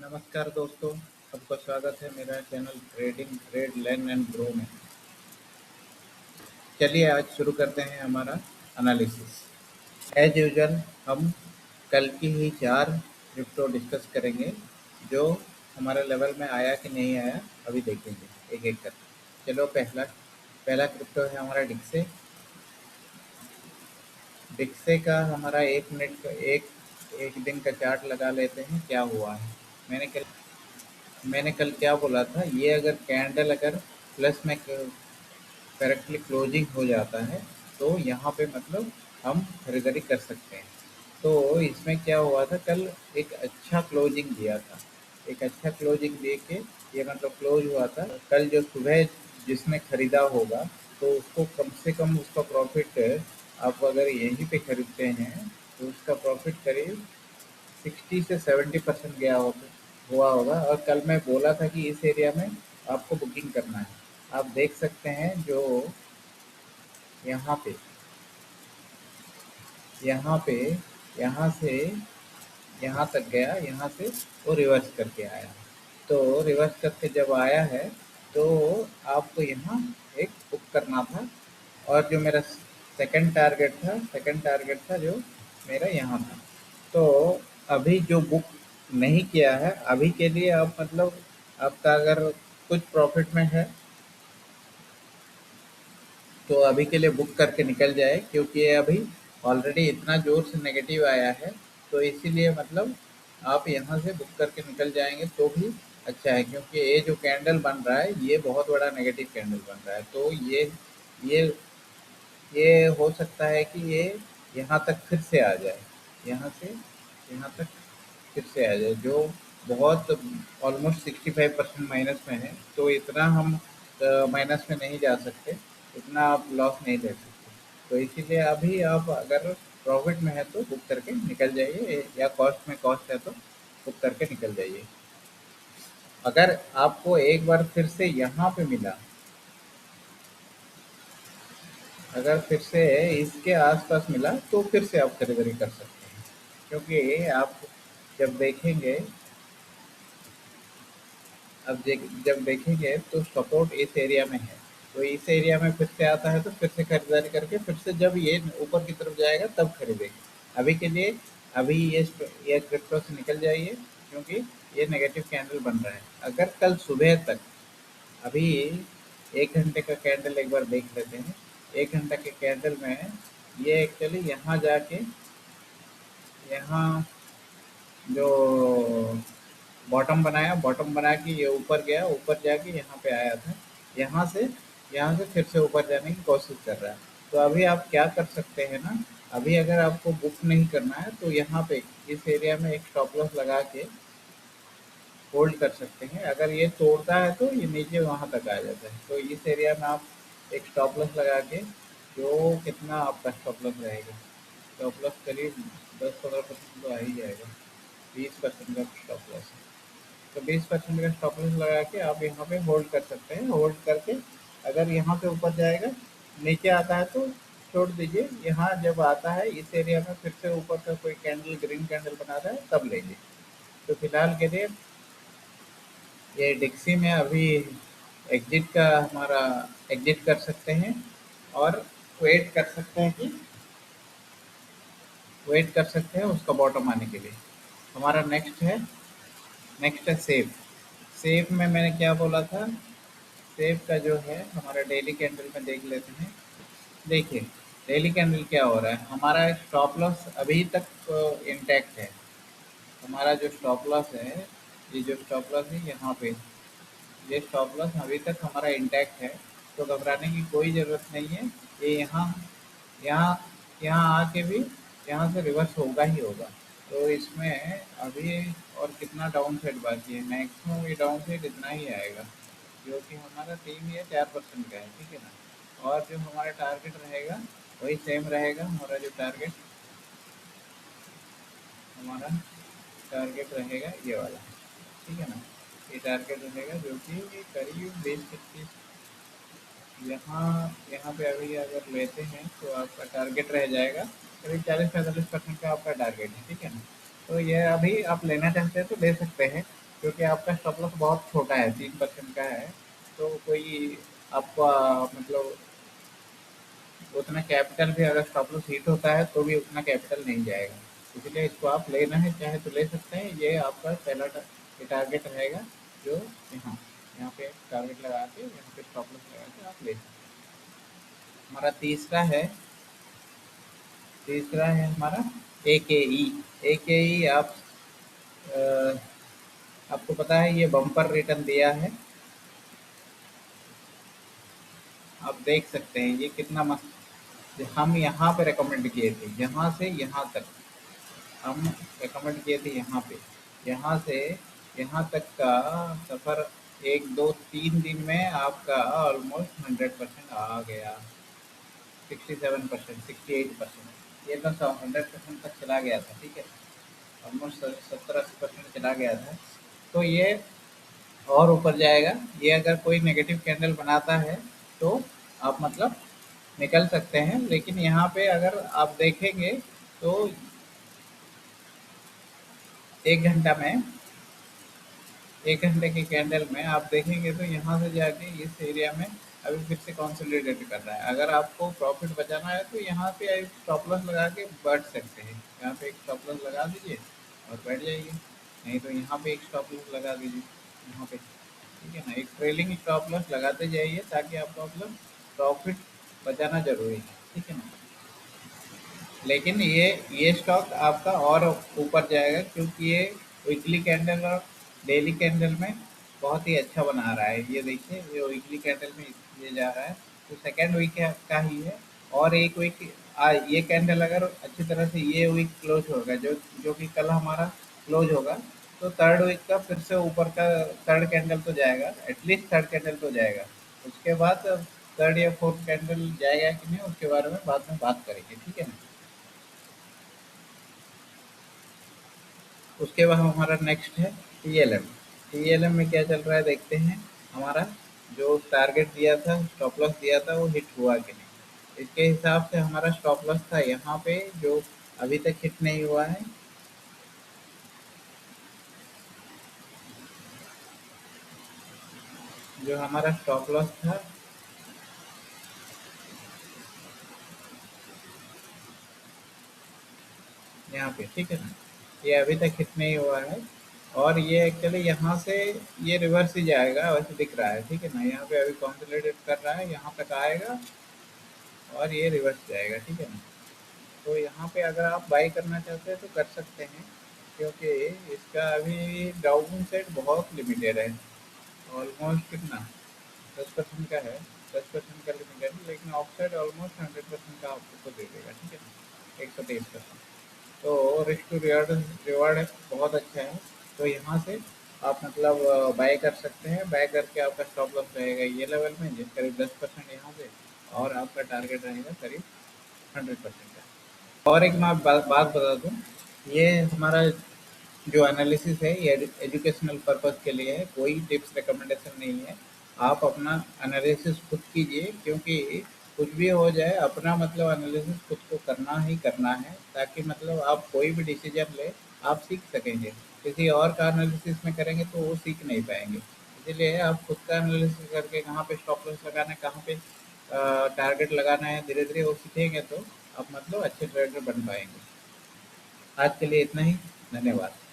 नमस्कार दोस्तों, सबका स्वागत है मेरा channel trading trade learn and grow में। चलिए आज शुरू करते हैं हमारा एनालिसिस। एज यूजुअल हम कल की ही 4 क्रिप्टो डिस्कस करेंगे जो हमारे लेवल में आया कि नहीं आया अभी देखेंगे एक एक करके। चलो पहला पहला क्रिप्टो है हमारा डिक्से। डिक्से का हमारा 1 मिनट का एक एक दिन का चार्ट लगा लेते हैं क्या हुआ है। मैंने कल मैंने कल क्या बोला था, ये अगर कैंडल अगर प्लस में करेक्टली क्लोजिंग हो जाता है तो यहाँ पे मतलब हम खरीदारी कर सकते हैं। तो इसमें क्या हुआ था, कल एक अच्छा क्लोजिंग दिया था। एक अच्छा क्लोजिंग दे के ये मतलब क्लोज हुआ था। कल जो सुबह जिसने खरीदा होगा तो उसको कम से कम उसका प्रॉफिट, आप अगर यहीं पे खरीदते हैं तो उसका प्रॉफिट करीब 60 से 70% गया हुआ होगा। और कल मैं बोला था कि इस एरिया में आपको बुकिंग करना है। आप देख सकते हैं जो यहाँ पे यहाँ पे यहाँ से यहाँ तक गया, यहाँ से वो रिवर्स करके आया। तो रिवर्स करके जब आया है तो आपको यहाँ एक बुक करना था। और जो मेरा सेकंड टारगेट था जो मेरा यहाँ था। तो अभी जो बुक नहीं किया है अभी के लिए, आप मतलब आपका अगर कुछ प्रॉफिट में है तो अभी के लिए बुक करके निकल जाए, क्योंकि ये अभी ऑलरेडी इतना ज़ोर से नेगेटिव आया है। तो इसीलिए मतलब आप यहाँ से बुक करके निकल जाएंगे तो भी अच्छा है, क्योंकि ये जो कैंडल बन रहा है ये बहुत बड़ा नेगेटिव कैंडल बन रहा है। तो ये ये हो सकता है कि ये यहाँ तक फिर से आ जाए, यहाँ से यहाँ तक फिर से आ जाए, जो बहुत ऑलमोस्ट 65% माइनस में है। तो इतना हम माइनस में नहीं जा सकते, इतना आप लॉस नहीं ले सकते। तो इसीलिए अभी आप अगर प्रॉफिट में है तो बुक करके निकल जाइए, या कॉस्ट में कॉस्ट है तो बुक करके निकल जाइए। अगर आपको एक बार फिर से यहाँ पे मिला, अगर फिर से इसके आसपास मिला तो फिर से आप खरीदारी कर सकते हैं, क्योंकि आप जब देखेंगे जब देखेंगे तो सपोर्ट इस एरिया में है। तो इस एरिया में फिर से आता है तो फिर से खरीदारी करके फिर से जब ये ऊपर की तरफ जाएगा तब खरीदेंगे। अभी के लिए अभी ये क्रिप्टो से निकल जाइए, क्योंकि ये नेगेटिव कैंडल बन रहा है। अगर कल सुबह तक, अभी 1 घंटे का कैंडल एक बार देख लेते हैं। 1 घंटा के कैंडल में ये एक्चुअली यहाँ जाके, यहाँ जो बॉटम बना के ये ऊपर गया, ऊपर जाके यहाँ पे आया था। यहाँ से फिर से ऊपर जाने की कोशिश कर रहा है। तो अभी आप क्या कर सकते हैं ना, अभी अगर आपको बुक नहीं करना है तो यहाँ पे इस एरिया में एक स्टॉप लॉस लगा के होल्ड कर सकते हैं। अगर ये तोड़ता है तो ये नीचे वहाँ तक आ जाता है। तो इस एरिया में आप एक स्टॉप लॉस लगा के, जो कितना आपका स्टॉप लॉस रहेगा, स्टॉप लॉस करीब 10-15% तो आ ही जाएगा। 20% का स्टॉप लॉस है। तो 20% का स्टॉप लॉस लगा के आप यहाँ पे होल्ड कर सकते हैं। होल्ड करके अगर यहाँ पे ऊपर जाएगा, नीचे आता है तो छोड़ दीजिए। यहाँ जब आता है इस एरिया में फिर से ऊपर का कोई कैंडल, ग्रीन कैंडल बना रहा है तब लेंगे। तो फिलहाल के लिए ये डिक्सी में अभी हमारा एग्जिट कर सकते हैं। और वेट कर सकते हैं कि वेट कर सकते हैं उसका बॉटम आने के लिए। हमारा नेक्स्ट है सेफ। सेफ में मैंने क्या बोला था, सेफ का जो है हमारा डेली कैंडल में देख लेते हैं। देखिए डेली कैंडल क्या हो रहा है, हमारा स्टॉप लॉस अभी तक इंटैक्ट है। हमारा जो स्टॉप लॉस है, ये जो स्टॉप लॉस है यहाँ पे, ये स्टॉप लॉस अभी तक हमारा इंटैक्ट है। तो घबराने की कोई ज़रूरत नहीं है। ये यहाँ यहाँ आके भी यहाँ से रिवर्स होगा ही होगा। तो इसमें अभी और कितना डाउन साइड बाकी है, मैक्सिमम ये डाउन साइड इतना ही आएगा, जो कि हमारा 3 या 4% का है, ठीक है ना। और जो हमारा टारगेट रहेगा वही सेम रहेगा। हमारा टारगेट रहेगा ये वाला, ठीक है ना। ये टारगेट रहेगा जो कि करीब 20-25, यहाँ यहाँ पे अभी अगर लेते हैं तो आपका टारगेट रह जाएगा करीब 40-45% का आपका टारगेट है, ठीक है ना। तो ये अभी आप लेना चाहते हैं तो ले सकते हैं। क्योंकि आपका स्टॉप लॉस बहुत छोटा है, 3% का है, तो कोई आपका मतलब उतना कैपिटल भी अगर स्टॉप लॉस हिट होता है तो भी उतना कैपिटल नहीं जाएगा। इसलिए इसको आप लेना है चाहे तो ले सकते हैं। ये आपका पहला ये टारगेट रहेगा, जो यहाँ यहाँ पे टारगेट लगा के यहाँ पे स्टॉप लॉस लगा के आप ले सकते हैं। हमारा तीसरा है हमारा ए के ई। ए के ई आप अ, आपको पता है ये बम्पर रिटर्न दिया है। आप देख सकते हैं ये कितना मस्त। हम यहाँ पे रिकमेंड किए थे, यहाँ से यहाँ तक हम रिकमेंड किए थे, यहाँ से यहाँ तक का सफ़र 1 2 3 दिन में आपका ऑलमोस्ट 100% आ गया। 67%, 68%, ये तो 100% तक चला गया था। ठीक है, ऑलमोस्ट 70 80% चला गया था। तो ये और ऊपर जाएगा। ये अगर कोई नेगेटिव कैंडल बनाता है तो आप मतलब निकल सकते हैं, लेकिन यहाँ पे अगर आप देखेंगे तो 1 घंटा में 1 घंटे के कैंडल में आप देखेंगे तो यहाँ से जाके इस एरिया में अभी फिर से कंसोलिडेट कर रहा है। अगर आपको प्रॉफिट बचाना है तो यहाँ पे एक स्टॉप लॉस लगा के बैठ सकते हैं। यहाँ पे एक स्टॉप लॉस लगा दीजिए और बैठ जाइए, नहीं तो यहाँ पे एक स्टॉप लॉस लगा दीजिए यहाँ पे। ठीक है ना, एक ट्रेलिंग स्टॉप लॉस लगाते जाइए ताकि आपका मतलब प्रॉफिट बचाना ज़रूरी है। ठीक है ना, लेकिन ये स्टॉक आपका और ऊपर जाएगा क्योंकि ये वीकली कैंडल और डेली कैंडल में बहुत ही अच्छा बना रहा है। ये देखिए, ये वीकली कैंडल में ये जा रहा है, तो सेकेंड वीक का ही है। और एक वीक ये कैंडल अगर अच्छी तरह से ये वीक क्लोज होगा, जो जो कि कल हमारा क्लोज होगा, तो थर्ड वीक का फिर से ऊपर का थर्ड कैंडल तो जाएगा, एटलीस्ट थर्ड कैंडल तो जाएगा। उसके बाद थर्ड या फोर्थ कैंडल जाएगा कि नहीं, उसके बारे में बाद में बात करेंगे। ठीक है ना। उसके बाद हमारा नेक्स्ट है टीएलएम। टीएलएम में क्या चल रहा है देखते हैं। हमारा जो टारगेट दिया था, स्टॉप लॉस दिया था, वो हिट हुआ कि नहीं। इसके हिसाब से हमारा स्टॉप लॉस था यहाँ पे, जो अभी तक हिट नहीं हुआ है। जो हमारा स्टॉप लॉस था यहाँ पे, ठीक है ना, ये अभी तक हिट नहीं हुआ है। और ये एक्चुअली यहाँ से ये रिवर्स ही जाएगा वैसे दिख रहा है। ठीक है ना, यहाँ पे अभी कंसोलिडेट कर रहा है, यहाँ तक आएगा और ये रिवर्स जाएगा। ठीक है ना, तो यहाँ पे अगर आप बाई करना चाहते हैं तो कर सकते हैं, क्योंकि इसका अभी डाउन साइड बहुत लिमिटेड है। ऑलमोस्ट कितना 10% का है, 10% का लिमिटेड है, लेकिन ऑफ साइड ऑलमोस्ट 100% का आपको दे देगा। ठीक है ना, 123%। तो रिस्क टू रिवार्ड बहुत अच्छा है। तो यहाँ से आप मतलब बाय कर सकते हैं। बाय करके आपका स्टॉप लॉस रहेगा ये लेवल में, जिस करीब 10% यहाँ से, और आपका टारगेट रहेगा करीब 100% का। और एक मैं बात बता दूँ, ये हमारा जो एनालिसिस है ये एजुकेशनल पर्पस के लिए है, कोई टिप्स रिकमेंडेशन नहीं है। आप अपना एनालिसिस खुद कीजिए, क्योंकि कुछ भी हो जाए अपना मतलब एनालिसिस खुद को करना ही करना है, ताकि मतलब आप कोई भी डिसीजन ले आप सीख सकेंगे। किसी और का एनालिसिस में करेंगे तो वो सीख नहीं पाएंगे। इसीलिए आप खुद का एनालिसिस करके कहाँ पे स्टॉप लॉस लगाना है, कहाँ पे टारगेट लगाना है, धीरे धीरे वो सीखेंगे तो आप मतलब अच्छे ट्रेडर बन पाएंगे। आज के लिए इतना ही। धन्यवाद।